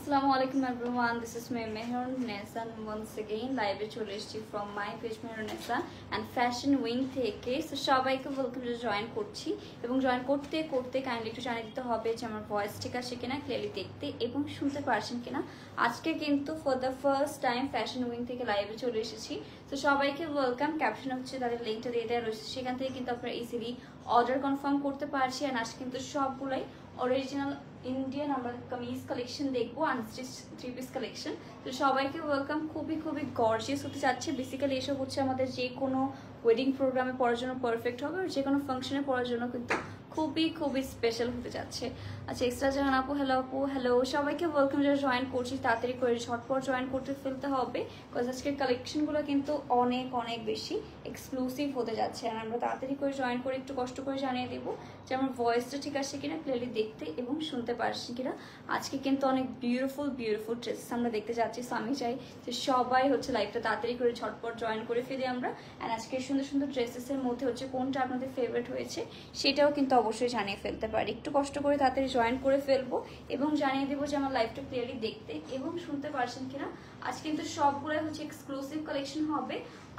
Assalamu alaikum everyone, this is me Mehrun Nessa once again live চলে এসেছি from my page Mehrun Nessa and fashion wing থেকে। So সবাইকে welcome to join করছি এবং join করতে করতে কাইন্ডলি একটু জানিয়ে দিতে হবে যে আমার ভয়েস ঠিক আছে কিনা, ক্লিয়ারলি দেখতে এবং শুনতে পারছেন কিনা। আজকে কিন্তু for the first time fashion wing থেকে লাইভে চলে এসেছি। তো সবাইকে ওয়েলকাম। ক্যাপশন হচ্ছে তাদের লিঙ্কটা দিয়ে দেওয়া রয়েছে, সেখান থেকে কিন্তু আপনারা ইজিলি অর্ডার কনফার্ম করতে পারছি। আর আজ কিন্তু সবগুলাই অরিজিনাল ইন্ডিয়ান আমরা কামিজ কালেকশন দেখবো, আনস্টিচ থ্রি পিস কালেকশন। তো সবাইকে ওয়েলকাম। খুবই খুবই গর্জিয়াস হতে যাচ্ছে। বেসিক্যালি এসব হচ্ছে আমাদের যে কোনো ওয়েডিং প্রোগ্রামে পড়ার জন্য পারফেক্ট হবে, আর যে কোনো ফাংশনে পড়ার জন্য কিন্তু খুবই খুবই স্পেশাল হতে যাচ্ছে। আচ্ছা, এক্সট্রা জানান আপু, হ্যালো আপু, হ্যালো সবাইকে ওয়েলকাম। যারা জয়েন করছি তাড়াতাড়ি করে ঝটপট জয়েন করতে ফেলতে হবে, বিকজ আজকের কালেকশনগুলো কিন্তু অনেক অনেক বেশি এক্সক্লুসিভ হতে যাচ্ছে। আর আমরা তাড়াতাড়ি করে জয়েন করে একটু কষ্ট করে জানিয়ে দেবো যে আমার ভয়েসটা ঠিক আছে কিনা, ক্লিয়ারলি দেখতে এবং শুনতে পারছি কিনা। আজকে কিন্তু অনেক বিউটিফুল বিউটিফুল ড্রেসেস আমরা দেখতে যাচ্ছি। সো আমি চাই যে সবাই হচ্ছে লাইভটা তাড়াতাড়ি করে ঝটপট জয়েন করে ফেলি আমরা। অ্যান্ড আজকের সুন্দর সুন্দর ড্রেসেসের মধ্যে হচ্ছে কোনটা আপনাদের ফেভারিট হয়েছে সেটাও কিন্তু অবশ্যই জানিয়ে ফেলতে পারি। একটু কষ্ট করে তাড়াতাড়ি জয়েন করে ফেলবো এবং জানিয়ে দেবো যে আমার লাইভটা ক্লিয়ারলি দেখতে এবং শুনতে পারছেন কিনা। আজ কিন্তু সবগুলোই হচ্ছে এক্সক্লুসিভ কালেকশন হবে,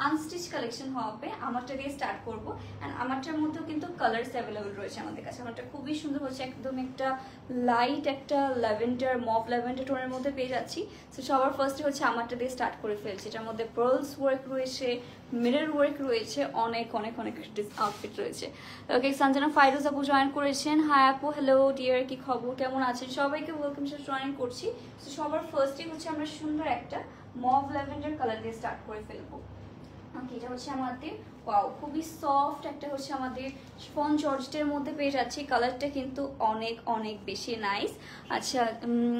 আনস্টিচ কালেকশন হবে। আমারটা দিয়ে স্টার্ট করবো। অ্যান্ড আমারটার মধ্যেও কিন্তু কালার্স অ্যাভেলেবল রয়েছে আমাদের কাছে। আমারটা খুবই সুন্দর হচ্ছে, একদম একটা লাইট একটা ল্যাভেন্ডার মফ ল্যাভেন্ডার টোনের মধ্যে পেয়ে যাচ্ছি। সো সবার ফার্স্টে হচ্ছে আমারটা দিয়ে স্টার্ট করে ফেলছি। এটার মধ্যে পার্লস ওয়ার্ক রয়েছে, মিরর ওয়ার্ক রয়েছে, অনেক অনেক অনেক আউটফিট রয়েছে। ওকে, সঞ্জনা ফাইরুজ আপু জয়েন করেছেন। হাই আপু, হ্যালো ডিয়ার, কি খবর, কেমন আছেন? সবাইকে ওয়েলকাম জয়েন করছি। তো সবার ফার্স্টে হচ্ছে আমরা সুন্দর একটা মফ ল্যাভেন্ডার কালার দিয়ে স্টার্ট করে ফেলবো। ওকে, এটা হচ্ছে আমাদের ওয়াও খুবই সফট একটা হচ্ছে আমাদের শিফন জর্জেটের মধ্যে পেয়ে যাচ্ছি। কালারটা কিন্তু অনেক অনেক বেশি নাইস। আচ্ছা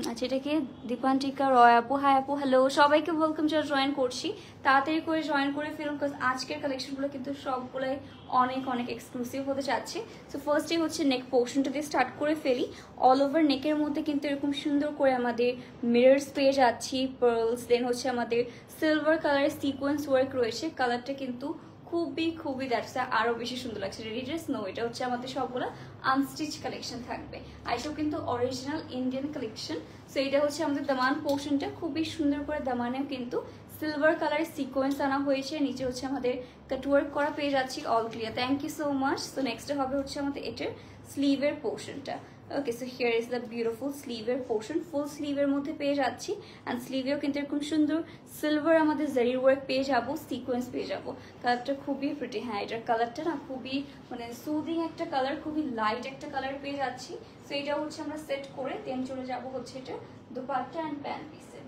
আচ্ছা, এটাকে দীপান্তিকা রয় আপু, হাই আপু, হ্যালো সবাইকে ওয়েলকাম যারা জয়েন করছি। তাড়াতাড়ি করে জয়েন করে ফেলুন, বিকজ আজকের কালেকশনগুলো কিন্তু সবগুলোই অনেক অনেক এক্সক্লুসিভ হতে যাচ্ছে। সো ফার্স্টে হচ্ছে নেক পোর্শনটা দিয়ে স্টার্ট করে ফেলি। অল ওভার নেকের মধ্যে কিন্তু এরকম সুন্দর করে আমাদের মিরর্স পেয়ে যাচ্ছি, পার্লস, দেন হচ্ছে আমাদের সিলভার কালারের সিকোয়েন্স ওয়ার্ক রয়েছে। কালারটা কিন্তু খুবই খুবই দ্যাটস আরো বেশি সুন্দর লাগছে। রেডি ড্রেস নো, এটা হচ্ছে আমাদের সবগুলো আনস্টিচ কালেকশন থাকবে। আর এসব কিন্তু অরিজিনাল ইন্ডিয়ান কালেকশন। সো এটা হচ্ছে আমাদের দামান পোর্শনটা, খুবই সুন্দর করে দামানেও কিন্তু সিলভার কালারের সিকোয়েন্স আনা হয়েছে। নিচে হচ্ছে আমাদের কাটওয়ার্ক করা পেয়ে যাচ্ছি। All clear, thank you so much. So next হবে হচ্ছে আমাদের এটার স্লিভের পোর্শনটা। Okay, so here is the beautiful স্লিভের পোর্শন। ফুল স্লিভের মধ্যে পেয়ে যাচ্ছি। অ্যান্ড স্লিভেও কিন্তু এরকম সুন্দর সিলভার আমাদের জারি ওয়ার্ক পেয়ে যাবো, সিকোয়েন্স পেয়ে যাবো। কালারটা খুবই প্রিটি। হ্যাঁ, এটার কালারটা না খুবই মানে সুদিং একটা কালার, খুবই লাইট একটা কালার পেয়ে যাচ্ছি। সো এটা হচ্ছে আমরা সেট করে দেন চলে যাবো হচ্ছে এটা দুপাট্টা অ্যান্ড প্যান্ট পিসে।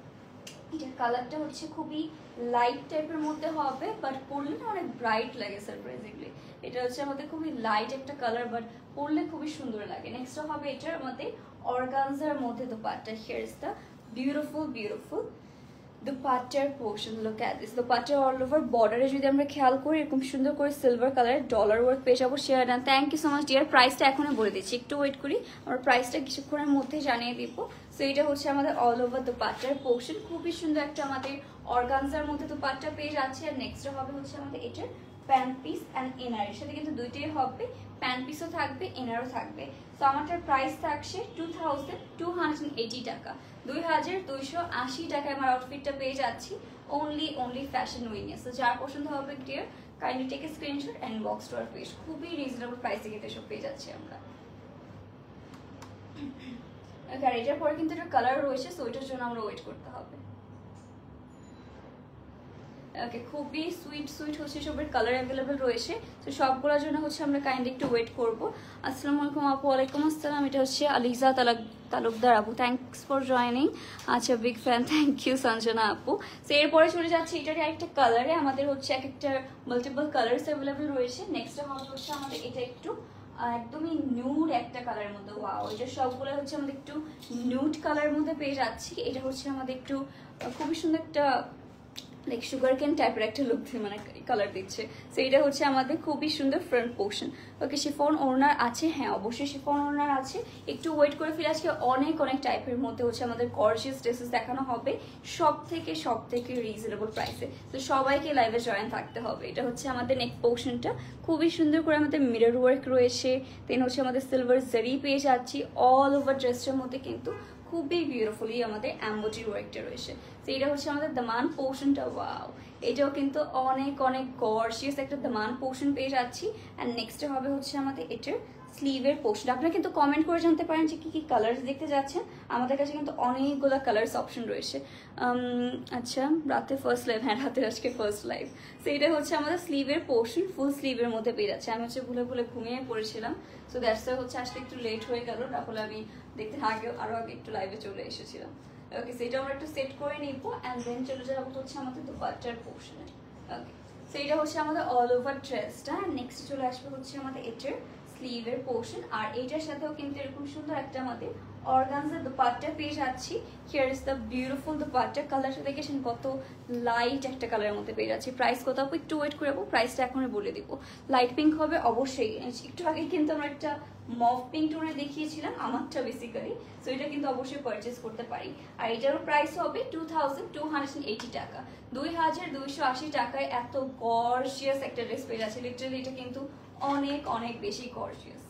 এটার কালারটা হচ্ছে খুবই লাইট টাইপের মধ্যে হবে, বাট পরলে না অনেক ব্রাইট লাগে সারপ্রাইজিংলি। এটা হচ্ছে আমাদের খুবই লাইট একটা কালার, বাট পরলে খুবই সুন্দর লাগে। নেক্সট হবে এটার আমাদের অর্গানজার মধ্যে dupatta. Here is the beautiful beautiful দোপাট্টার পোর্শন। Look at this. দোপাট্টার অল ওভার বর্ডারে যদি আমরা খেয়াল করি এরকম সুন্দর করে সিলভার কালারের ডলার ওয়ার্ক পেয়ে যাবো। Share done, thank you so much dear. প্রাইসটা এখনই বলে দিচ্ছি, একটু ওয়েট করি, আমরা প্রাইসটা কিছুক্ষণের মধ্যে জানিয়ে দিব। সো এটা হচ্ছে আমাদের অল ওভার দোপাট্টার পোর্শন। খুবই সুন্দর একটা আমাদের অর্গানজার মধ্যে দোপাট্টা পেয়ে যাচ্ছে। আর নেক্সট হবে হচ্ছে আমাদের এটার প্যান্ট পিস অ্যান্ড ইনার। এর সাথে কিন্তু দুইটাই হবে, প্যান্ট পিসও থাকবে, ইনারও থাকবে। তো আমারটার প্রাইস থাকছে 2280 টাকা। 2280 টাকায় আমার আউটফিটটা পেয়ে যাচ্ছি অনলি ফ্যাশন উইংয়ে। সো যার পছন্দ হবে dear, kindly take a screenshot and box to our page. খুবই রিজনেবল প্রাইসে কিন্তু এসব পেয়ে যাচ্ছি আমরা। আর এটার পরে কিন্তু একটা কালার রয়েছে, সো ওইটার জন্য আমরা ওয়েট করতে হবে। ওকে, খুবই সুইট সুইট হচ্ছে সবের কালার অ্যাভেলেবেল রয়েছে। তো সবগুলোর জন্য হচ্ছে আমরা কাইন্ডলি একটু ওয়েট করবো। আসসালামু আলাইকুম আপু। ওয়ালাইকুম আসসালাম। এটা হচ্ছে আলিজা তালুকদার আপু, থ্যাংকস ফর জয়নিং। আচ্ছা, big fan, thank you Sanjana আপু। তো এরপরে চলে যাচ্ছে এটারই একটা কালারে। আমাদের হচ্ছে এক একটা মাল্টিপল কালার্স অ্যাভেলেবেল রয়েছে। নেক্সট হবে হচ্ছে আমাদের এটা একটু একদমই নিউড একটা কালারের মধ্যে। ওয়াও, এটা সবগুলো হচ্ছে আমাদের একটু নিউড কালারের মধ্যে পেয়ে যাচ্ছি। এটা হচ্ছে আমাদের একটু খুবই সুন্দর একটা লাইক সুগার কেন টাইপের একটা লুক মানে কালার দিচ্ছে। সো এটা হচ্ছে আমাদের খুবই সুন্দর ফ্রন্ট পোর্শন। ওকে, শিফন ওড়নার আছে? হ্যাঁ অবশ্যই শিফন ওড়নার আছে। একটু ওয়েট করে ফিরে, আজকে অনেক অনেক টাইপের মধ্যে হচ্ছে আমাদের গর্জিয়াস ড্রেসেস দেখানো হবে সব থেকে রিজনেবল প্রাইসে। তো সবাইকে লাইভে জয়েন থাকতে হবে। এটা হচ্ছে আমাদের নেক পোর্শনটা, খুবই সুন্দর করে আমাদের মিরর ওয়ার্ক রয়েছে। দেন হচ্ছে আমাদের সিলভার জারি পেয়ে যাচ্ছি। অল ওভার ড্রেসটার মধ্যে কিন্তু খুবই বিউটিফুলি আমাদের এমব্রয়ডারি ওয়ার্কটা রয়েছে। তো এটা হচ্ছে আমাদের দামান পোর্শনটা। ওয়াও, এটাও কিন্তু অনেক অনেক গর্জিয়াস একটা দামান পোর্শন পেয়ে যাচ্ছি। অ্যান্ড নেক্সট হবে হচ্ছে আমাদের এটার স্লিভের পোর্শন। আপনারা কিন্তু কমেন্ট করে জানতে পারেন যে কি কি কালার্স দেখতে যাচ্ছেন। আমাদের কাছে কিন্তু অনেকগুলো কালার্স অপশন রয়েছে। আচ্ছা, রাতে ফার্স্ট লাইভ, হ্যাঁ রাতে আজকে ফার্স্ট লাইভ। সো এটা হচ্ছে আমাদের স্লিভের পোর্শন, ফুল স্লিভের মধ্যে পেয়ে যাচ্ছে। আমি হচ্ছে ভুলে ভুলে ঘুমিয়ে পড়েছিলাম, সো দ্যাটস হচ্ছে আসলে একটু লেট হয়ে গেল, তাহলে আমি দেখতে আরো আগে একটু লাইভে চলে এসেছিলাম। ওকে, সেটা আমরা একটু সেট করে নিব অ্যান্ড দেন চলে যাবো হচ্ছে আমাদের দুপাট্টার পোর্শনে। ওকে, সো এটা হচ্ছে আমাদের অল ওভার ড্রেসটা। নেক্সট চলে আসবে হচ্ছে আমাদের এটার স্লিভের পোর্শন। আর এইটার সাথেও কিন্তু এরকম সুন্দর একটা আমাদের অর্গানজা দুপাট্টা পেয়ে যাচ্ছি। Here is the beautiful dupatta. কালারটা দেখেছেন কত লাইট একটা কালারের মধ্যে পেয়ে যাচ্ছি। প্রাইস কত আপু একটু ওয়েট করে যাবো, প্রাইসটা এখনই বলে দিব। লাইট পিঙ্ক হবে অবশ্যই। একটু আগে কিন্তু আমরা একটা মভ পিঙ্ক টোনে দেখিয়েছিলাম আমারটা বেসিক্যালি, সো এটা কিন্তু অবশ্যই পারচেস করতে পারি। আর এটারও প্রাইস হবে 2280 টাকা। 2280 টাকায় এত গর্জিয়াস একটা ড্রেস পেয়ে যাচ্ছে। লিটারালি এটা কিন্তু অনেক অনেক বেশি গর্জিয়াস।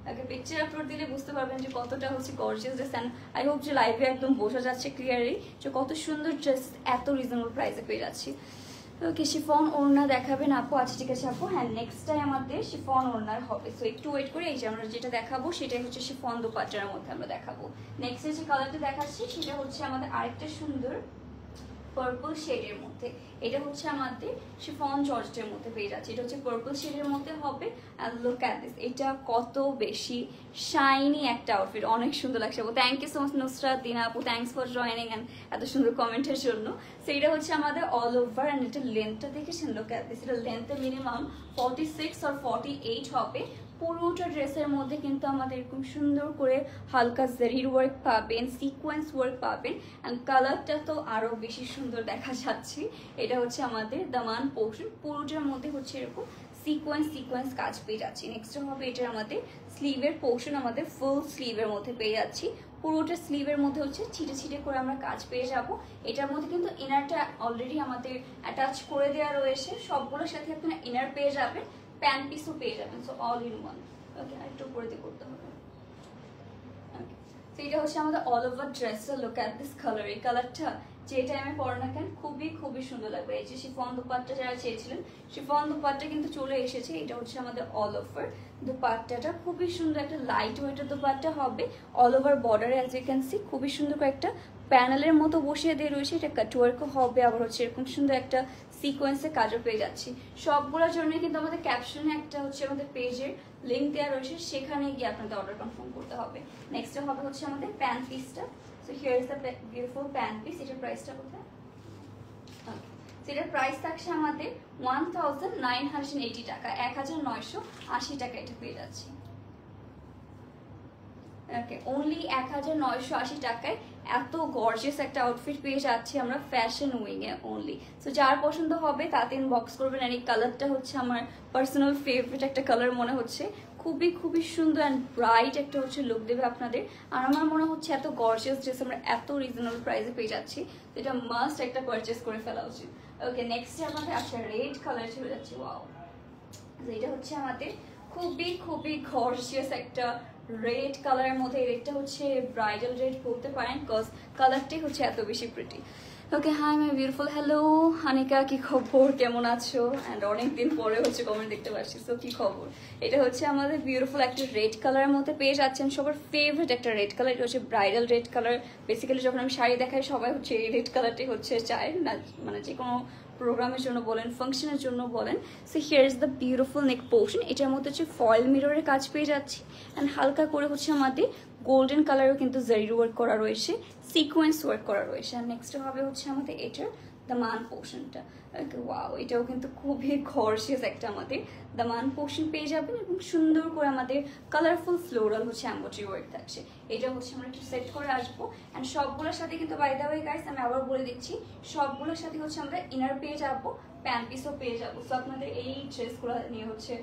ওকে, পিকচার আপলোড দিলে বুঝতে পারবেন যে কতটা হচ্ছে gorgeous dress. And I hope যে লাইভে একদম বোঝা যাচ্ছে ক্লিয়ারলি যে কত সুন্দর ড্রেস এত রিজনেবল প্রাইসে পেয়ে যাচ্ছি। ওকে, শিফন ওড়না দেখাবেন আপু? আচ্ছা ঠিক আছে আপু, হ্যাঁ নেক্সট টাইম আমাদের শিফন ওড়নার হবে। সো একটু ওয়েট করে, এই যে আমরা যেটা দেখাবো সেটাই হচ্ছে শিফন দুপাট্টার মধ্যে আমরা দেখাবো। নেক্সট যে কালারটা দেখাচ্ছি সেটা হচ্ছে আমাদের আরেকটা সুন্দর পার্পল শেডের মধ্যে। এটা হচ্ছে আমাদের শিফন জর্জেটের মধ্যে পেয়ে যাচ্ছে। এটা হচ্ছে পার্পল শেডের মধ্যে হবে। অ্যান্ড লুক অ্যাট দিস, এটা কত বেশি শাইনি একটা আউটফিট, অনেক সুন্দর লাগছে আপু। Thank you so much Nusrat Dina আপু, থ্যাংকস ফর জয়নিং অ্যান্ড এত সুন্দর কমেন্টের জন্য। সো এটা হচ্ছে আমাদের অল ওভার। অ্যান্ড এটা লেন্থটা দেখেছেন, লুক অ্যাট দিস, এটা লেন্থে মিনিমাম 46 or 48 হবে। পুরোটা ড্রেসের মধ্যে কিন্তু আমাদের এরকম সুন্দর করে হালকা জারির ওয়ার্ক পাবেন, সিকোয়েন্স ওয়ার্ক পাবেন। অ্যান্ড কালারটা তো আরো বেশি সুন্দর দেখা যাচ্ছে। এটা হচ্ছে আমাদের দামান পোর্শন, পুরোটার মধ্যে হচ্ছে এরকম সিকোয়েন্স কাজ পেয়ে যাচ্ছি। নেক্সট হবে এটা আমাদের স্লিভের পোর্শন, আমাদের ফুল স্লিভের মধ্যে পেয়ে যাচ্ছি। পুরোটা স্লিভের মধ্যে হচ্ছে ছিটে ছিটে করে আমরা কাজ পেয়ে যাব। এটার মধ্যে কিন্তু ইনারটা অলরেডি আমাদের অ্যাটাচ করে দেওয়া রয়েছে। সবগুলোর সাথে আপনারা ইনার পেয়ে যাবেন, প্যান্ট পিসও পেয়ে যাবেন। So all in one. Okay, আরেকটু উপরে দিয়ে করতে হবে। ওকে, তো এটা হচ্ছে আমাদের অল ওভার ড্রেসটা। লুক অ্যাট দিস কালার, এই কালারটা যে টাইমে পরে না কেন খুবই খুবই সুন্দর লাগবে। এই যে শিফন দুপাট্টা যারা চেয়েছিলেন, শিফন দুপাট্টা কিন্তু চলে এসেছে। এটা হচ্ছে আমাদের অল ওভার দুপাট্টাটা, খুবই সুন্দর একটা লাইট ওয়েটের দুপাট্টা হবে। অল ওভার বর্ডারে অ্যাজ ইউ ক্যান সি খুবই সুন্দর করে একটা প্যানেলের মতো বসিয়ে দিয়ে রয়েছে। এটা কাটওয়ার্কও হবে, আবার হচ্ছে এরকম সুন্দর একটা সিকোয়েন্সে কাজও পেয়ে যাচ্ছি। সবগুলোর জন্য কিন্তু আমাদের ক্যাপশনে একটা হচ্ছে আমাদের পেজের লিঙ্ক দেওয়া রয়েছে, সেখানে গিয়ে আপনাদের অর্ডার কনফার্ম করতে হবে। নেক্সট হবে হচ্ছে আমাদের প্যান্ট পিসটা। So here is the beautiful pant piece. এটার প্রাইসটা কোথায়? এটার প্রাইস থাকছে আমাদের 1980 টাকা, 1980 টাকা এটা পেয়ে যাচ্ছি। ওকে, অনলি 1980 টাকায় এত গর্জিয়াস একটা আউটফিট পেয়ে যাচ্ছি আমরা fashion wing A only. So যার পছন্দ হবে তাতে ইনবক্স করবেন। আর এই কালারটা হচ্ছে আমার পার্সোনাল ফেভারিট একটা কালার মনে হচ্ছে, খুবই খুবই সুন্দর অ্যান্ড ব্রাইট একটা হচ্ছে লুক দেবে আপনাদের। আর আমার মনে হচ্ছে এত গর্জিয়াস ড্রেস আমরা এত রিজনেবল প্রাইসে পেয়ে যাচ্ছি, এটা মাস্ট একটা পারচেস করে ফেলা উচিত। ওকে, নেক্সট আমাদের আচ্ছা রেড কালার চলে যাচ্ছে। ওয়াও, এটা হচ্ছে আমাদের খুবই খুবই গর্জিয়াস একটা রেড কালারের মধ্যে। রেডটা হচ্ছে ব্রাইডাল রেড বলতে পারেন, বিকজ কালারটাই হচ্ছে এত বেশি pretty. Okay, hi my beautiful, hello Hanika, কি খবর, কেমন আছো? অ্যান্ড অনেকদিন পরে হচ্ছে কমেন্ট দেখতে পাচ্ছি, সো কি খবর? এটা হচ্ছে আমাদের বিউটিফুল একটা রেড কালারের মধ্যে পেয়ে যাচ্ছেন। সবার ফেভারিট একটা রেড কালার, এটা হচ্ছে ব্রাইডাল রেড কালার। বেসিক্যালি যখন আমি শাড়ি দেখাই সবাই হচ্ছে এই রেড কালারটাই হচ্ছে চায় না, মানে যে কোনো প্রোগ্রামের জন্য বলেন, ফাংশনের জন্য বলেন। So here is the beautiful neck portion. এটার মধ্যে হচ্ছে ফয়েল মিররের কাজ পেয়ে যাচ্ছি। অ্যান্ড হালকা করে হচ্ছে আমাদের গোল্ডেন কালারও কিন্তু জারি ওয়ার্ক করা রয়েছে, সিকোয়েন্স ওয়ার্ক করা রয়েছে। আর নেক্সট হবে হচ্ছে আমাদের এটার দামান পোর্শনটা। ওয়াও, এটাও কিন্তু খুবই গর্জিয়াস একটা আমাদের দামান পোর্শন পেয়ে যাবেন এবং সুন্দর করে আমাদের কালারফুল ফ্লোরাল হচ্ছে এমব্রয়ডারি ওয়ার্ক থাকছে। এটা হচ্ছে আমরা একটু সেট করে আসবো। অ্যান্ড সবগুলোর সাথে কিন্তু বাই দ্য ওয়ে গাইস আমি আবার বলে দিচ্ছি, সবগুলোর সাথে হচ্ছে আমরা ইনার পেয়ে যাবো, প্যান্ট পিসও পেয়ে যাবো। সো আপনাদের এই ড্রেসগুলো নিয়ে হচ্ছে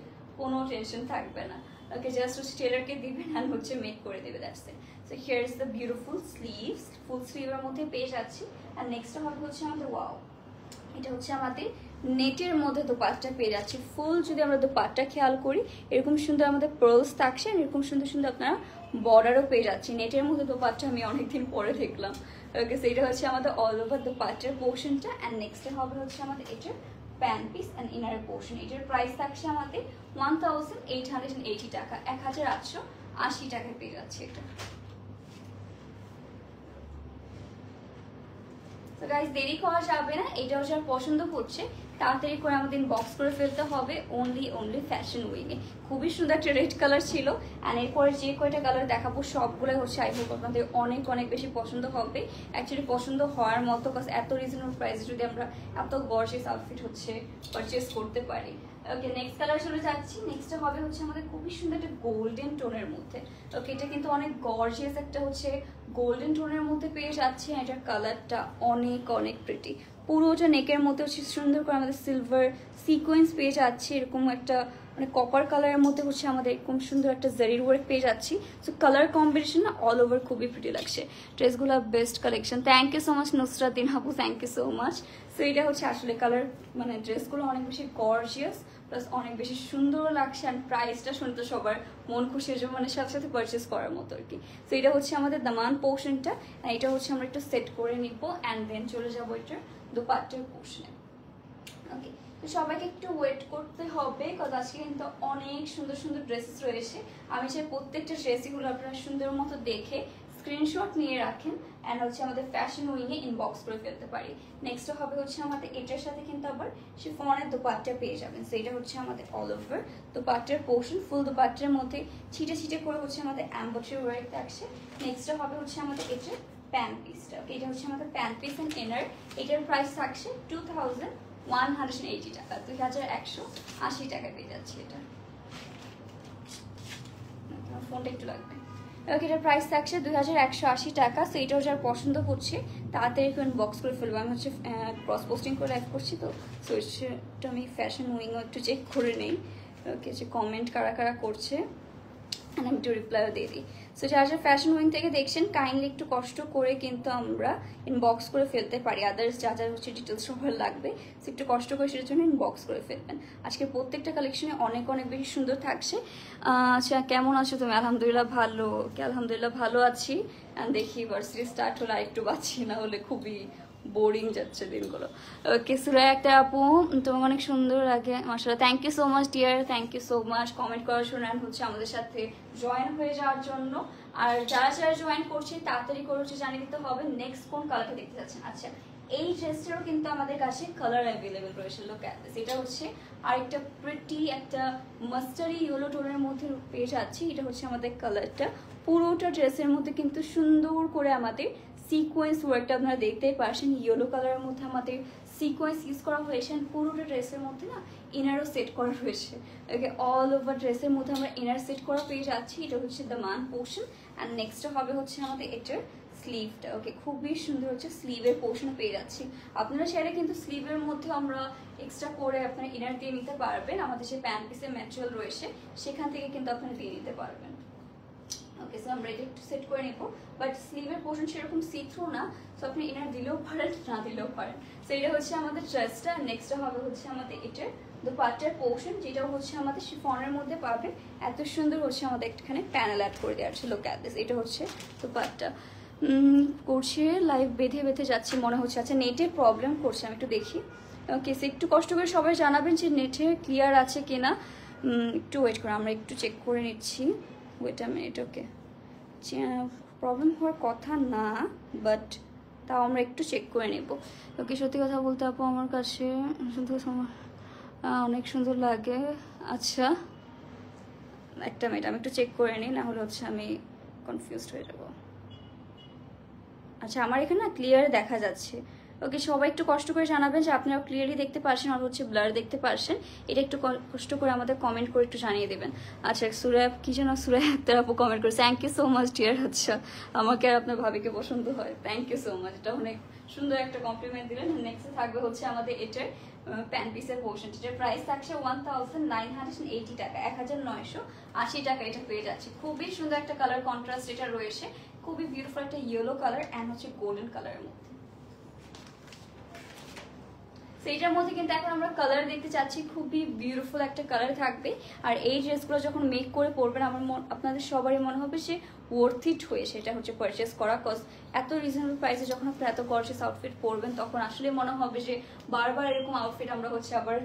কোনো টেনশন থাকবে না। ওকে, জাস্ট হচ্ছে টেলারকে দিবেন অ্যান্ড হচ্ছে মেক করে দেবে, that's it. So here is the beautiful sleeves, full স্লিভের মধ্যে পেয়ে যাচ্ছি। আর নেক্সট হবে হচ্ছে আমাদের ওয়াও, এটা হচ্ছে আমাদের নেটের মধ্যে দোপাট্টা পেয়ে যাচ্ছি ফুল। যদি আমরা দোপাট্টা খেয়াল করি এরকম সুন্দর আমাদের পার্লস থাকছে, এরকম সুন্দর সুন্দর আপনারা বর্ডারও পেয়ে যাচ্ছি। নেটের মধ্যে দোপাট্টা আমি অনেকদিন পরে দেখলাম। ওকে, সো এটা হচ্ছে আমাদের অল ওভার দোপাট্টার পোর্শনটা। অ্যান্ড নেক্সটে হবে হচ্ছে আমাদের এটার pant piece and inner portion. এটার প্রাইস থাকছে আমাদের 1880 টাকা, 1880 টাকায় পেয়ে যাচ্ছে এটা। তো গাইস দেরি করা যাবে না, এটাও যার পছন্দ করছে তাড়াতাড়ি করে আমাদের ইনবক্স করে ফেলতে হবে অনলি ফ্যাশন উইংয়ে। খুবই সুন্দর একটা রেড কালার ছিল। অ্যান্ড এরপরে যে কয়টা কালার দেখাবো সবগুলো হচ্ছে আই হোপ আপনাদের অনেক অনেক বেশি পছন্দ হবে। অ্যাকচুয়ালি পছন্দ হওয়ার মতো, কাজ এত রিজনেবল প্রাইসে যদি আমরা এত গর্জিয়াস আউটফিট হচ্ছে পারচেস করতে পারি। ওকে, নেক্সট কালার চলে যাচ্ছি। নেক্সটটা হবে হচ্ছে আমাদের খুবই সুন্দর একটা গোল্ডেন টোনের মধ্যে। ওকে, এটা কিন্তু অনেক গর্জিয়াস একটা হচ্ছে গোল্ডেন টোনের মধ্যে পেয়ে যাচ্ছে। এটার কালারটা অনেক অনেক প্রিটি। পুরোটা নেকের মধ্যে হচ্ছে সুন্দর করে আমাদের সিলভার সিকোয়েন্স পেয়ে যাচ্ছে। এরকম একটা মানে কপার কালারের মধ্যে হচ্ছে আমাদের এরকম সুন্দর একটা জারির ওয়ার্ক পেয়ে যাচ্ছি। সো কালার কম্বিনেশন না অল ওভার খুবই প্রিটি লাগছে। ড্রেসগুলো best collection. Thank you so much নুসরাতিন হাবু, thank you so much. So এটা হচ্ছে আসলে কালার মানে ড্রেসগুলো অনেক বেশি গর্জিয়াস প্লাস অনেক বেশি সুন্দর লাগছে। অ্যান্ড প্রাইসটা শুনতে সবার মন খুশি হয়ে যাবে, মানে সাথে সাথে পারচেস করার মতো আর কি। সো এটা হচ্ছে আমাদের দামান পোর্শনটা। এটা হচ্ছে আমরা একটু সেট করে নিব অ্যান্ড দেন চলে যাবো এটার দোপাট্টার পোর্শনে। ওকে, তো সবাইকে একটু ওয়েট করতে হবে, কারণ আজকে কিন্তু অনেক সুন্দর সুন্দর ড্রেসেস রয়েছে। আমি চাই প্রত্যেকটা ড্রেসগুলো আপনারা সুন্দর মতো দেখে স্ক্রিনশট নিয়ে রাখেন অ্যান্ড হচ্ছে আমাদের ফ্যাশন উইংয়ে ইনবক্স করে ফেলতে পারি। নেক্সট হবে হচ্ছে আমাদের এটার সাথে কিন্তু আবার শিফনের দোপাট্টা পেয়ে যাবেন। সো এটা হচ্ছে আমাদের অল ওভার দোপাট্টার পোর্শন। ফুল দোপাট্টার মধ্যে ছিটে ছিটে করে হচ্ছে আমাদের এমব্রয়ডারি ওয়ার্ক থাকছে। নেক্সট হবে হচ্ছে আমাদের এটার প্যান্ট পিসটা। ওকে, এটা হচ্ছে আমাদের প্যান্ট পিস অ্যান্ড ইনার। এটার প্রাইস থাকছে 2180 টাকা, 2180 টাকায় পেয়ে যাচ্ছে এটা। ফোনটা একটু লাগবে। ওকে, এটার প্রাইস থাকছে 2180 টাকা। সো এটাও যার পছন্দ হচ্ছে তাড়াতাড়ি করে বক্স করে ফেলবো। আমি হচ্ছে ক্রস পোস্টিং করে লাইভ করছি, তো সো এটা আমি ফ্যাশন উইংও একটু চেক করে নেই। ওকে, যে কমেন্ট কারা কারা করছে আমি একটু রিপ্লাইও দিয়ে দিই। সো যারা ফ্যাশন উইং থেকে দেখছেন কাইন্ডলি একটু কষ্ট করে কিন্তু আমরা ইনবক্স করে ফেলতে পারি। আদার্স যা যা হচ্ছে ডিটেলস সবার লাগবে, সো একটু কষ্ট করে সেটার জন্য ইনবক্স করে ফেলবেন। আজকে প্রত্যেকটা কালেকশনে অনেক অনেক বেশি সুন্দর থাকছে। আচ্ছা, কেমন আছো তুমি? আলহামদুলিল্লাহ ভালো। আলহামদুলিল্লাহ ভালো আছি। দেখি ভার্সিটি স্টার্ট হলে আরেকটু বাঁচি, না হলে খুবই বোরিং যাচ্ছে দিনগুলো। ওকে, সুরাই একটা আপু তোমাকে অনেক সুন্দর লাগে মাশাআল্লাহ। Thank you so much dear, thank you so much comment করার জন্য আর হচ্ছে আমাদের সাথে জয়েন হয়ে যাওয়ার জন্য। আর যারা যারা জয়েন করছে তাড়াতাড়ি করে হচ্ছে জানিয়ে দিতে হবে নেক্সট কোন কালারটা দেখতে যাচ্ছেন। আচ্ছা, এই ড্রেসটারও কিন্তু আমাদের কাছে কালার অ্যাভেলেবেল রয়েছে। লোক এটা হচ্ছে আরেকটা প্রিটি একটা মাস্টারি ইয়েলো টোনের মধ্যে পেয়ে যাচ্ছি। এটা হচ্ছে আমাদের কালারটা। পুরোটা ড্রেসের মধ্যে কিন্তু সুন্দর করে আমাদের সিকোয়েন্স ওয়ার্কটা আপনারা দেখতেই পারছেন। ইয়েলো কালারের মধ্যে আমাদের সিকোয়েন্স ইউজ করা হয়েছে। পুরোটা ড্রেসের মধ্যে না ইনারও সেট করা হয়েছে। ওকে, অল ওভার ড্রেসের মধ্যে আমরা ইনার সেট করা পেয়ে যাচ্ছি। এটা হচ্ছে দ্য মান পোর্শন। অ্যান্ড নেক্সট হবে হচ্ছে আমাদের এটার স্লিভটা। ওকে, খুবই সুন্দর হচ্ছে স্লিভের পোর্শন পেয়ে যাচ্ছি। আপনারা চাইলে কিন্তু স্লিভের মধ্যে আমরা এক্সট্রা করে আপনারা ইনার দিয়ে নিতে পারবেন। আমাদের যে প্যান্ট পিসের ম্যাটেরিয়াল রয়েছে সেখান থেকে কিন্তু আপনারা দিয়ে নিতে পারবেন। ওকে, সো আমরা এটা একটু সেট করে নেব। বাট স্লিভের পোর্শন সেরকম সি থ্রু না, সো আপনি ইনার দিলেও পারেন না দিলেও পারেন। সো এটা হচ্ছে আমাদের ড্রেসটা। নেক্সটটা হবে হচ্ছে আমাদের এটার দোপাট্টার পোর্শন, যেটাও হচ্ছে আমাদের শিফনের মধ্যে পাবেন। এত সুন্দর হচ্ছে আমাদের একটুখানি প্যানেল অ্যাড করে দেওয়া ছিল। এটা হচ্ছে দোপাট্টা। করছে লাইভ বেঁধে বেঁধে যাচ্ছে মনে হচ্ছে। আচ্ছা, নেটের প্রবলেম করছে, আমি একটু দেখি। ওকে, সো একটু কষ্ট করে সবাই জানাবেন যে নেটে ক্লিয়ার আছে কিনা। একটু ওয়েট করে আমরা একটু চেক করে নিচ্ছি। Wait a minute. Okay, problem হওয়ার কথা না, বাট তাও আমরা একটু চেক করে নেব। ওকে, সত্যি কথা বলতে আপু আমার কাছে অনেক সুন্দর লাগে। আচ্ছা, একটা মিনিট আমি একটু চেক করে নিই, না হলে হচ্ছে আমি কনফিউজড হয়ে যাব। আচ্ছা, আমার এখানে না ক্লিয়ার দেখা যাচ্ছে। ওকে, সবাই একটু কষ্ট করে জানাবেন যে আপনারা ক্লিয়ারলি দেখতে পারছেন আর হচ্ছে ব্লার দেখতে পারছেন। এটা একটু কষ্ট করে আমাদের কমেন্ট করে একটু জানিয়ে দেবেন। আচ্ছা, সুরায় কি যেন সুরায় আক্তার আপু কমেন্ট করেছে। Thank you so much dear. আচ্ছা, আমাকে আর আপনার ভাবিকে পছন্দ হয়, থ্যাংক ইউ সো মাচ। এটা অনেক সুন্দর একটা কমপ্লিমেন্ট দিলেন। নেক্সট থাকবে হচ্ছে আমাদের এটার প্যান্ট পিসের পোর্শন। এটার প্রাইস থাকছে 1980 টাকা, 1980 টাকা এটা পেয়ে যাচ্ছে। খুবই সুন্দর একটা কালার কন্ট্রাস্ট এটা রয়েছে। খুবই বিউটিফুল একটা ইয়েলো কালার অ্যান্ড হচ্ছে গোল্ডেন কালারের মধ্যে। সেইটার মধ্যে কিন্তু এখন আমরা কালার দেখতে চাচ্ছি, খুবই বিউটিফুল একটা কালার থাকবে। আর এই ড্রেসগুলো যখন মেক করে পরবেন আপনাদের সবারই মনে হবে যে ওয়ার্থ ইট হয়ে সেটা হচ্ছে পারচেস করা, কজ এত রিজনেবল প্রাইসে যখন আপনারা এত গর্জিয়াস আউটফিট পরবেন তখন আসলে মনে হবে যে বারবার এরকম আউটফিট আমরা হচ্ছে আবার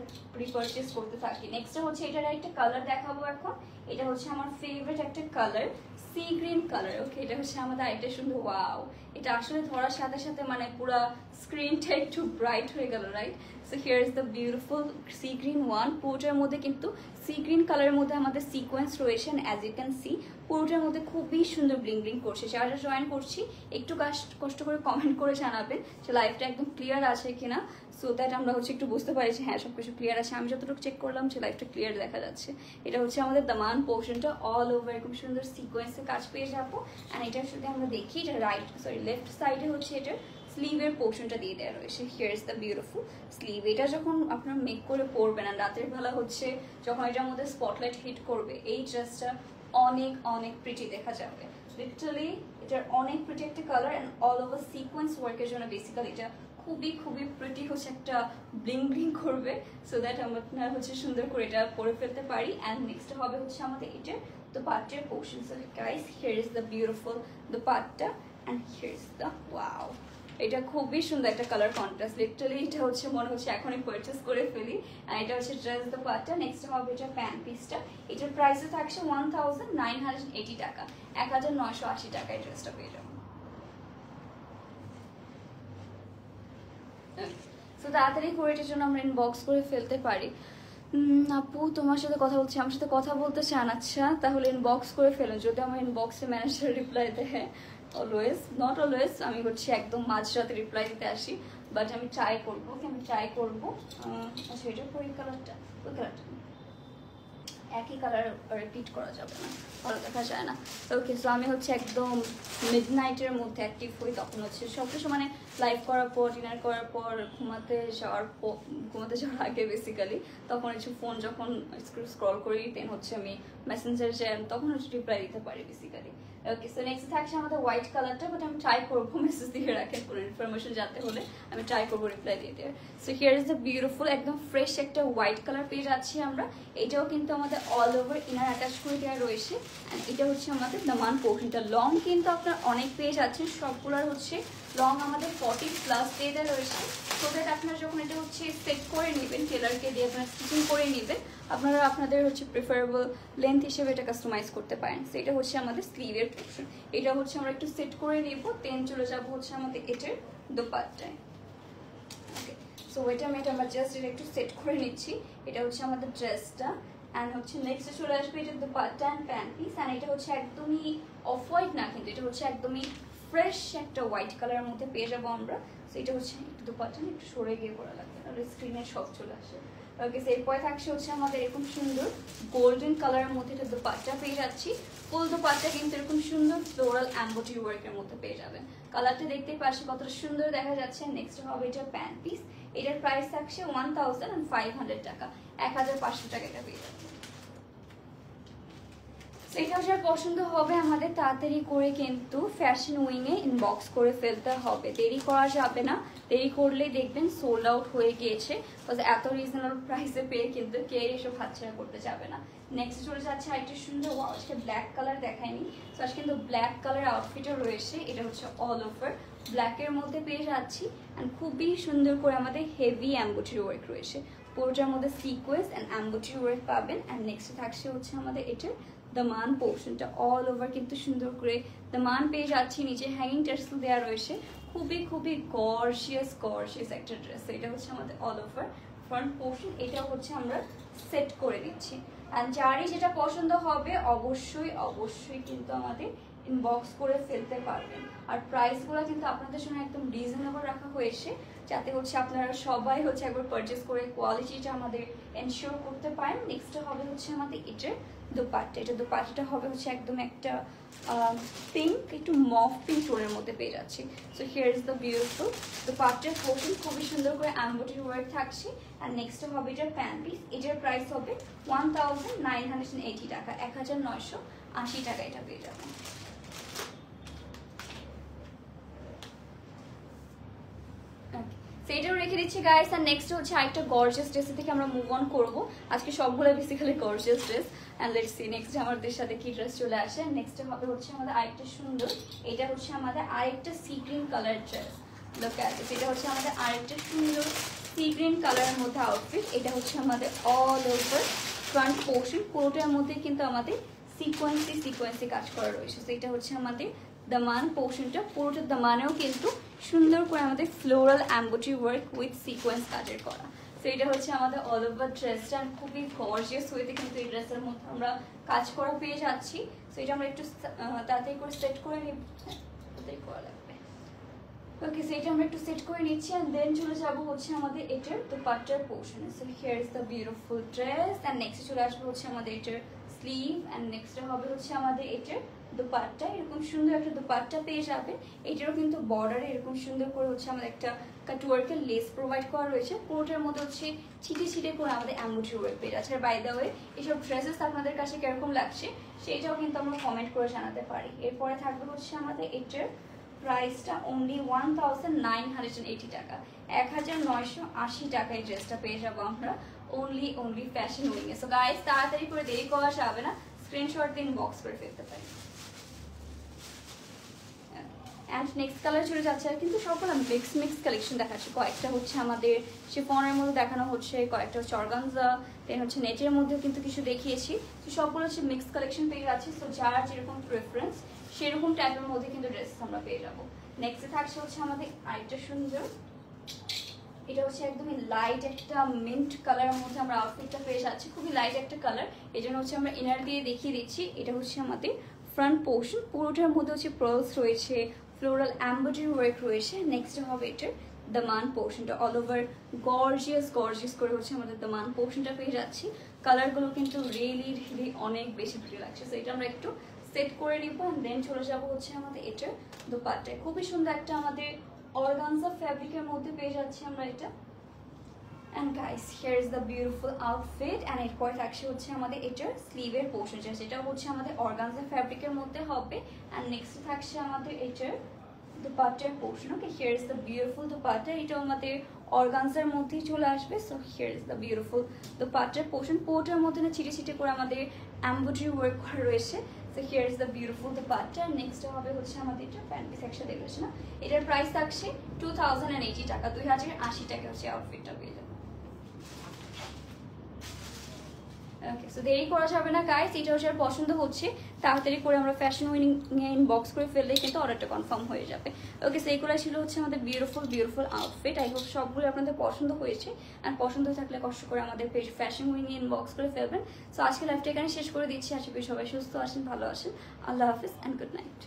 রিপারচেস করতে থাকি। নেক্সট হচ্ছে এটার একটা কালার দেখাবো এখন। এটা হচ্ছে আমার ফেভারিট একটা কালার, সি গ্রিন কালার। ওকে, এটা হচ্ছে আমাদের আরেকটা সুন্দর, ওয়াও, এটা আসলে ধরার সাথে সাথে মানে পুরো স্ক্রিনটা একটু ব্রাইট হয়ে গেল, right? So here is the beautiful sea green one. পুরোটার মধ্যে কিন্তু সি গ্রিন কালারের মধ্যে আমাদের সিকোয়েন্স রয়েছে, অ্যাজ ইউ ক্যান সি পুরোটার মধ্যে খুবই সুন্দর ব্লিং ব্লিং করছে। যারা জয়েন করছি একটু কষ্ট করে কমেন্ট করে জানাবেন যে লাইফটা একদম ক্লিয়ার আছে কিনা, সো দ্যাট আমরা হচ্ছে একটু বুঝতে পারি যে হ্যাঁ সবকিছু ক্লিয়ার আছে। আমি যতটুকু চেক করলাম যে লাইফটা ক্লিয়ার দেখা যাচ্ছে। এটা হচ্ছে আমাদের দামান পোর্শনটা, অল ওভার এরকম সুন্দর সিকোয়েন্সের কাজ পেয়ে যাবো। অ্যান্ড এটার সাথে আমরা দেখি এটা লেফট সাইডে হচ্ছে এটার স্লিভের পোর্শনটা দিয়ে দেওয়া রয়েছে। Here is the beautiful sleeve. এটা যখন আপনারা মেক করে পরবেন আর রাতের বেলা হচ্ছে যখন এটার মধ্যে স্পটলাইট হিট করবে, এই ড্রেসটা অনেক অনেক প্রিটি দেখা যাবে। লিটারালি এটার অনেক প্রিটি একটা colour and all over sequence ওয়ার্কের জন্য বেসিক্যালি এটা খুবই খুবই প্রিটি হচ্ছে একটা ব্লিং ব্লিং করবে, সো দ্যাট আমরা হচ্ছে সুন্দর করে এটা পরে ফেলতে পারি। অ্যান্ড নেক্সট হবে হচ্ছে আমাদের এটার দুপাট্টার portion. So guys, here is the beautiful dupatta and here is the, wow, এটা খুবই সুন্দর একটা কালার কন্ট্রাস্ট। লিটারালি এটা হচ্ছে মনে হচ্ছে এখনই পারচেস করে ফেলি। আর এটা হচ্ছে ড্রেস দুপাট্টা। নেক্সট হবে এটা প্যান্ট পিসটা। এটার প্রাইসে থাকছে 1980 টাকা, 1980 টাকায় ড্রেসটা পেয়ে যাবো। সো তাড়াতাড়ি করে এটার জন্য আমরা ইনবক্স করে ফেলতে পারি। আপু তোমার সাথে কথা বলছি, আমার সাথে কথা বলতে চান? আচ্ছা, তাহলে ইনবক্স করে ফেলুন। যদি আমার ইনবক্সে ম্যানেজার রিপ্লাই দেয়, অলওয়েজ নট অলওয়েজ, আমি হচ্ছে একদম মাঝরাতে রিপ্লাই দিতে আসি, বাট আমি ট্রাই করবো। আমি ট্রাই করবো। আচ্ছা, এটার পর এই কালারটা, ওই কালারটা একই কালার রিপিট করা যাবে না, ভালো দেখা যায় না। ওকে, সো আমি হচ্ছে একদম মিডনাইটের মধ্যে অ্যাক্টিভ হই, তখন হচ্ছে সবকিছু মানে লাইভ করার পর, ডিনার করার পর, ঘুমাতে যাওয়ার আগে বেসিক্যালি তখন হচ্ছে ফোন যখন স্ক্রল করি দেন হচ্ছে আমি মেসেঞ্জার যাই, তখন হচ্ছে রিপ্লাই দিতে পারি বেসিক্যালি। ওকে, সো নেক্সট থাকছে আমাদের হোয়াইট কালারটা, বাট আমি ট্রাই করবো মেসেজ দিয়ে রাখেন কোনো ইনফরমেশন জানতে হলে, আমি ট্রাই করবো রিপ্লাই দিয়ে দেওয়ার। So here is the beautiful একদম ফ্রেশ একটা হোয়াইট কালার পেয়ে যাচ্ছি আমরা। এটাও কিন্তু আমাদের অল ওভার ইনার অ্যাটাচ করে দেওয়া রয়েছে। অ্যান্ড এটা হচ্ছে আমাদের দামান পোর্শনটা। লং কিন্তু আপনার অনেক পেয়ে যাচ্ছেন, সবগুলোর হচ্ছে লং আমাদের 40+ দিয়ে দেওয়া রয়েছে। সো দ্যাট আপনারা যখন এটা হচ্ছে সেট করে নেবেন, টেলারকে দিয়ে আপনারা স্টিচিং করে নেবেন, আপনারা আপনাদের হচ্ছে প্রিফারেবল লেন্থ হিসেবে এটা কাস্টমাইজ করতে পারেন। সো এটা হচ্ছে আমাদের স্লিভের পোর্শন। এটা হচ্ছে আমরা একটু সেট করে নেব, দেন চলে যাবো হচ্ছে আমাদের এটার দোপাট্টায়। ওকে, সো এটা আমরা জাস্ট এটা একটু সেট করে নিচ্ছি। এটা হচ্ছে আমাদের ড্রেসটা। অ্যান্ড হচ্ছে নেক্সটে চলে আসবে এটা dupatta and pant piece. And এটা হচ্ছে একদমই অফ হোয়াইট না, কিন্তু এটা হচ্ছে একদমই ফ্রেশ একটা হোয়াইট কালারের মধ্যে পেয়ে যাবো আমরা। সো এটা হচ্ছে একটু দোপাট্টা একটু সরে গিয়ে করা লাগবে, তাহলে স্ক্রিনে সব চলে আসে। ওকে, এরপরে থাকছে হচ্ছে আমাদের এরকম সুন্দর গোল্ডেন কালারের মধ্যে এটা দোপাট্টা পেয়ে যাচ্ছি। ফুল দোপাট্টা কিন্তু এরকম সুন্দর ফ্লোরাল এমব্রয়ডারি ওয়ার্কের মধ্যে পেয়ে যাবেন। কালারটা দেখতে পাচ্ছি কতটা সুন্দর দেখা যাচ্ছে। নেক্সট হবে এটা প্যান্ট পিস। এটার প্রাইস থাকছে 1500 টাকা, 1500 টাকা এটা পেয়ে যাচ্ছে। এটা যার পছন্দ হবে আমাদের তাড়াতাড়ি করে কিন্তু ফ্যাশন উইংয়ে ইনবক্স করে ফেলতে হবে, দেরি করা যাবে না। দেরি করলেই দেখবেন সোল্ড আউট হয়ে গিয়েছে, বিকজ এত রিজনেবল প্রাইসে পেয়ে কিন্তু কে এসব হাতছাড়া করতে যাবে না। নেক্সট চলে যাচ্ছে আরেকটা সুন্দর, আজকে ব্ল্যাক কালার দেখায়নি, তো আজকে কিন্তু ব্ল্যাক কালার আউটফিটও রয়েছে। এটা হচ্ছে অল ওভার ব্ল্যাকের মধ্যে পেয়ে যাচ্ছি। অ্যান্ড খুবই সুন্দর করে আমাদের হেভি এমব্রয়ডারি ওয়ার্ক রয়েছে, পুরোটার মধ্যে সিকোয়েন্স অ্যান্ড এমব্রয়ডারি ওয়ার্ক পাবেন। অ্যান্ড নেক্সট থাকছে হচ্ছে আমাদের এটার দামান পোর্শনটা, অল ওভার কিন্তু সুন্দর করে দামান পেয়ে যাচ্ছি। নিচে হ্যাঙ্গিং টার্সেল দেওয়া রয়েছে, খুবই খুবই গর্জিয়াস একটা ড্রেস। এটা হচ্ছে আমাদের অল ওভার ফ্রন্ট পোর্শন। এটা হচ্ছে আমরা সেট করে দিচ্ছি। অ্যান্ড যারই যেটা পছন্দ হবে অবশ্যই অবশ্যই কিন্তু আমাদের ইনবক্স করে ফেলতে পারবেন। আর প্রাইসগুলো কিন্তু আপনাদের জন্য একদম রিজনেবল রাখা হয়েছে, যাতে হচ্ছে আপনারা সবাই হচ্ছে একবার পারচেস করে কোয়ালিটিটা আমাদের এনশিওর করতে পারেন। নেক্সট হবে হচ্ছে আমাদের এটার দোপাট্টা। এটা দোপাট্টাটা হবে হচ্ছে একদম একটা পিঙ্ক, একটু মফ পিঙ্ক টোনের মধ্যে পেয়ে যাচ্ছি। So here is the beautiful দোপাট্টার পোর্শন, খুবই সুন্দর করে এমব্রয়ডারি ওয়ার্ক থাকছে। আর নেক্সট হবে এটার প্যান্ট পিস। এটার প্রাইস হবে 1980 টাকা, 1980 টাকা এটা পেয়ে যাবেন। এটাও রেখে দিচ্ছি গাইস। আর নেক্সট হচ্ছে আরেকটা গর্জিয়াস ড্রেস থেকে আমরা মুভ অন করবো। আজকে সবগুলো basically gorgeous dress. And let's see next আমাদের সাথে কি ড্রেস চলে আসে। নেক্সট হবে হচ্ছে আমাদের আরেকটা সুন্দর, এটা হচ্ছে আমাদের আরেকটা sea green colour dress. Look at this, এটা হচ্ছে আমাদের আরেকটা সুন্দর সি গ্রিন কালারের মধ্যে আউটফিট। এটা হচ্ছে আমাদের অল ওভার ফ্রন্ট পোর্শন, পুরোটার মধ্যে কিন্তু আমাদের সিকোয়েন্সি কাজ করা রয়েছে। তো এটা হচ্ছে আমাদের দামান পোর্শনটা, পুরোটা দামানেও কিন্তু সুন্দর করে আমাদের floral embroidery work with sequence কাজের করা। তো এটা হচ্ছে আমাদের অল ওভার ড্রেসটা, খুবই গর্জিয়াস ওয়েতে কিন্তু এই ড্রেসের মধ্যে আমরা কাজ করা পেয়ে যাচ্ছি। তো এটা আমরা একটু তাড়াতাড়ি করে সেট করে নিই, তাড়াতাড়ি করা লাগবে। ওকে, সো এটা আমরা একটু সেট করে নিচ্ছি এন্ড দেন চলে যাবো হচ্ছে আমাদের এটার দুপাট্টার পোর্শনে। So here is the beautiful dress and next চলে আসবে হচ্ছে আমাদের এটার স্লিভ এন্ড নেক্সট হবে হচ্ছে আমাদের এটার দুপাট্টা। এরকম সুন্দর একটা দুপাট্টা পেয়ে যাবে। এটারও কিন্তু বর্ডারে এরকম সুন্দর করে হচ্ছে আমাদের একটা কাটওয়ার্কের লেস প্রোভাইড করা রয়েছে। পুরোটার মধ্যে হচ্ছে ছিটে ছিটে করে আমাদের এমব্রয়ডারি ওয়ার্ক পেয়ে যাচ্ছে। আর বাই দ্য ওয়ে এইসব ড্রেসেস আপনাদের কাছে কিরকম লাগছে সেইটাও কিন্তু আমরা কমেন্ট করে জানাতে পারি। এরপরে থাকবে হচ্ছে আমাদের এটার প্রাইসটা অনলি 1980 টাকা, 1980 টাকায় ড্রেসটা পেয়ে যাবো আমরা অনলি ফ্যাশন উইংয়ে। সো গাইস তাড়াতাড়ি করে দেরি করা যাবে না, স্ক্রিনশট দিন বক্স করে ফেলতে পারি। অ্যান্ড নেক্সট কালার চলে যাচ্ছে, আর কিন্তু সবগুলো মিক্স কালেকশন দেখাচ্ছি। কয়েকটা হচ্ছে আমাদের শিফনের মধ্যে দেখানো হচ্ছে, কয়েকটা হচ্ছে অর্গানজা, দেন হচ্ছে নেটের মধ্যেও কিন্তু কিছু দেখিয়েছি। তো সবগুলো হচ্ছে মিক্স কালেকশন পেয়ে যাচ্ছি। সো যার যেরকম প্রেফারেন্স সেরকম টাইপের মধ্যে কিন্তু ড্রেস আমরা পেয়ে যাবো। নেক্সটে থাকছে হচ্ছে আমাদের আরেকটা সুন্দর, এটা হচ্ছে একদমই লাইট একটা মিন্ট কালারের মধ্যে আমরা আউটফিটটা পেয়ে যাচ্ছি। খুবই লাইট একটা কালার, এই জন্য হচ্ছে আমরা ইনার দিয়ে দেখিয়ে দিচ্ছি। এটা হচ্ছে আমাদের ফ্রন্ট পোর্শন, পুরোটার মধ্যে হচ্ছে পার্লস রয়েছে, ফ্লোরাল এমব্রয়ডারি ওয়ার্ক রয়েছে। নেক্সট হবে এটার দামান পোর্শনটা, অল ওভার গর্জিয়াস করে হচ্ছে আমাদের দামান পোর্শনটা পেয়ে যাচ্ছি। কালারগুলো কিন্তু রিয়েলি অনেক বেশি ভালো লাগছে। সো এটা আমরা একটু সেট করে নিব দেন চলে যাবো হচ্ছে আমাদের এটার দুপাট্টায়। খুবই সুন্দর একটা আমাদের অর্গানজা ফ্যাব্রিকের মধ্যে পেয়ে যাচ্ছি আমরা এটা। And guys, here is the beautiful outfit and এরপর থাকছে হচ্ছে আমাদের এটার স্লিভের পোর্শন, যেটা হচ্ছে আমাদের অর্গানজা ফ্যাব্রিকের মধ্যে হবে। and next থাকছে আমাদের এটার দুপাট্টার portion. Okay, here is the beautiful dupatta, এটা আমাদের অর্গানজার মধ্যেই চলে আসবে। So here is the beautiful দুপাট্টার পোর্শন, পুরোটার মধ্যে না ছিটে করে আমাদের এমব্রয়ডারি ওয়ার্ক করা রয়েছে। So here is the beautiful dupatta. Next হবে হচ্ছে আমাদের এটা প্যান্ট পিস একসাথে দেখেছে না, এটার প্রাইস থাকছে 2080 টাকা, 2080 টাকা হচ্ছে আউটফিটটা পেয়ে যাবে। ওকে, সো দেরি করা যাবে না গাইস, এটা হচ্ছে পছন্দ হচ্ছে তাড়াতাড়ি করে আমরা ফ্যাশন উইনিং ইনবক্স করে ফেললেই কিন্তু অর্ডারটা কনফার্ম হয়ে যাবে। ওকে, সো এইগুলো ছিল হচ্ছে আমাদের বিউটিফুল আউটফিট। আই হোপ সবগুলো আপনাদের পছন্দ হয়েছে, আর পছন্দ থাকলে কষ্ট করে আমাদের পেজ ফ্যাশন উইনিং ইনবক্স করে ফেলবেন। সো আজকে লাইভটা এখানে শেষ করে দিচ্ছি। আশা করি সবাই সুস্থ আছেন, ভালো আছেন। আল্লাহ হাফিজ অ্যান্ড গুড নাইট।